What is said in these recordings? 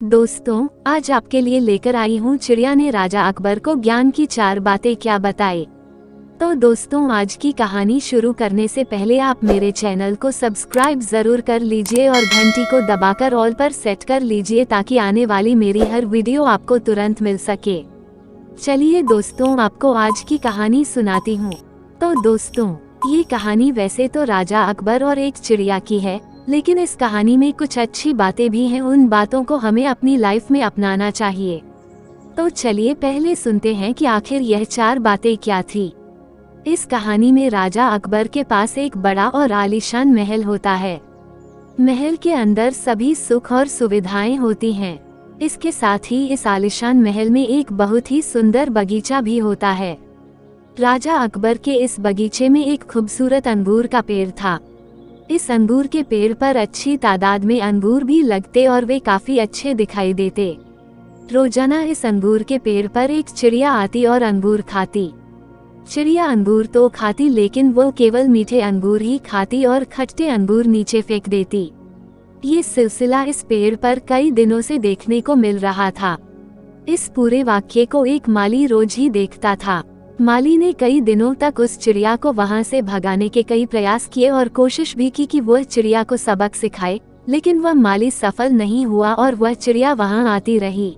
दोस्तों, आज आपके लिए लेकर आई हूँ चिड़िया ने राजा अकबर को ज्ञान की 4 बातें क्या बताए। तो दोस्तों, आज की कहानी शुरू करने से पहले आप मेरे चैनल को सब्सक्राइब जरूर कर लीजिए और घंटी को दबाकर ऑल पर सेट कर लीजिए ताकि आने वाली मेरी हर वीडियो आपको तुरंत मिल सके। चलिए दोस्तों, आपको आज की कहानी सुनाती हूँ। तो दोस्तों, ये कहानी वैसे तो राजा अकबर और एक चिड़िया की है, लेकिन इस कहानी में कुछ अच्छी बातें भी हैं। उन बातों को हमें अपनी लाइफ में अपनाना चाहिए। तो चलिए पहले सुनते हैं कि आखिर यह 4 बातें क्या थी। इस कहानी में राजा अकबर के पास एक बड़ा और आलीशान महल होता है। महल के अंदर सभी सुख और सुविधाएं होती हैं। इसके साथ ही इस आलीशान महल में एक बहुत ही सुंदर बगीचा भी होता है। राजा अकबर के इस बगीचे में एक खूबसूरत अंगूर का पेड़ था। इस अंगूर के पेड़ पर अच्छी तादाद में अंगूर भी लगते और वे काफी अच्छे दिखाई देते। रोजाना इस अंगूर के पेड़ पर एक चिड़िया आती और अंगूर खाती। चिड़िया अंगूर तो खाती, लेकिन वो केवल मीठे अंगूर ही खाती और खट्टे अंगूर नीचे फेंक देती। ये सिलसिला इस पेड़ पर कई दिनों से देखने को मिल रहा था। इस पूरे वाक्य को एक माली रोज ही देखता था। माली ने कई दिनों तक उस चिड़िया को वहां से भगाने के कई प्रयास किए और कोशिश भी की कि वह चिड़िया को सबक सिखाए, लेकिन वह माली सफल नहीं हुआ और वह चिड़िया वहां आती रही।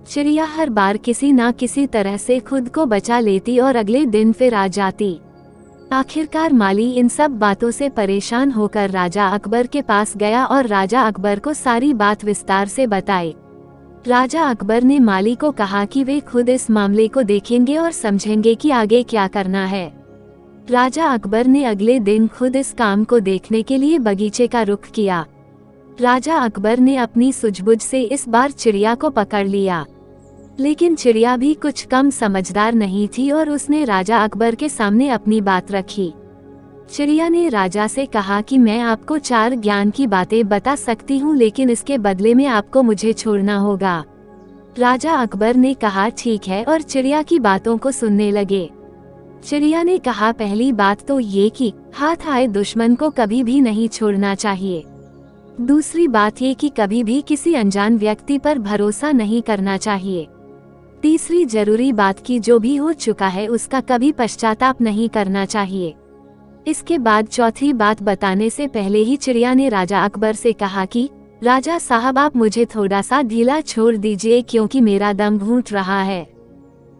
चिड़िया हर बार किसी न किसी तरह से खुद को बचा लेती और अगले दिन फिर आ जाती। आखिरकार माली इन सब बातों से परेशान होकर राजा अकबर के पास गया और राजा अकबर को सारी बात विस्तार से बताई। राजा अकबर ने माली को कहा कि वे खुद इस मामले को देखेंगे और समझेंगे कि आगे क्या करना है। राजा अकबर ने अगले दिन खुद इस काम को देखने के लिए बगीचे का रुख किया। राजा अकबर ने अपनी सूझबूझ से इस बार चिड़िया को पकड़ लिया, लेकिन चिड़िया भी कुछ कम समझदार नहीं थी और उसने राजा अकबर के सामने अपनी बात रखी। चिड़िया ने राजा से कहा कि मैं आपको 4 ज्ञान की बातें बता सकती हूँ, लेकिन इसके बदले में आपको मुझे छोड़ना होगा। राजा अकबर ने कहा ठीक है, और चिड़िया की बातों को सुनने लगे। चिड़िया ने कहा पहली बात तो ये कि हाथ आए दुश्मन को कभी भी नहीं छोड़ना चाहिए। दूसरी बात ये कि कभी भी किसी अनजान व्यक्ति पर भरोसा नहीं करना चाहिए। तीसरी जरूरी बात कि जो भी हो चुका है उसका कभी पश्चाताप नहीं करना चाहिए। इसके बाद चौथी बात बताने से पहले ही चिड़िया ने राजा अकबर से कहा कि राजा साहब, आप मुझे थोड़ा सा ढीला छोड़ दीजिए क्योंकि मेरा दम घुट रहा है।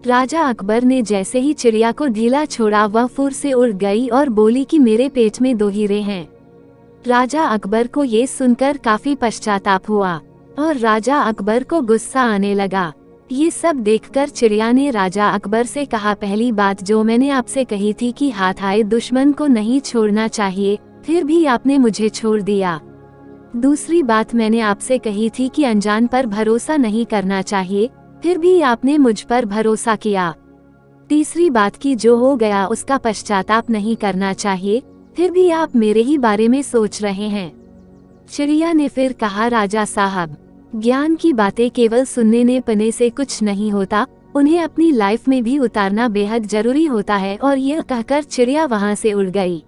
राजा अकबर ने जैसे ही चिड़िया को ढीला छोड़ा वह फुर से उड़ गई और बोली कि मेरे पेट में 2 हीरे हैं। राजा अकबर को ये सुनकर काफी पश्चाताप हुआ और राजा अकबर को गुस्सा आने लगा। ये सब देखकर चिड़िया ने राजा अकबर से कहा पहली बात जो मैंने आपसे कही थी कि हाथ आए दुश्मन को नहीं छोड़ना चाहिए, फिर भी आपने मुझे छोड़ दिया। दूसरी बात मैंने आपसे कही थी कि अनजान पर भरोसा नहीं करना चाहिए, फिर भी आपने मुझ पर भरोसा किया। तीसरी बात की जो हो गया उसका पश्चाताप नहीं करना चाहिए, फिर भी आप मेरे ही बारे में सोच रहे हैं। चिड़िया ने फिर कहा राजा साहब, ज्ञान की बातें केवल सुनने पने से कुछ नहीं होता, उन्हें अपनी लाइफ में भी उतारना बेहद जरूरी होता है। और यह कहकर चिड़िया वहां से उड़ गई।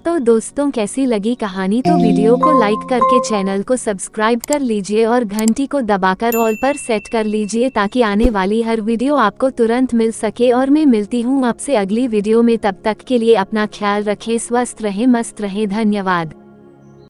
तो दोस्तों, कैसी लगी कहानी? तो वीडियो को लाइक करके चैनल को सब्सक्राइब कर लीजिए और घंटी को दबाकर ऑल पर सेट कर लीजिए ताकि आने वाली हर वीडियो आपको तुरंत मिल सके। और मैं मिलती हूँ आपसे अगली वीडियो में, तब तक के लिए अपना ख्याल रखें, स्वस्थ रहें, मस्त रहें। धन्यवाद।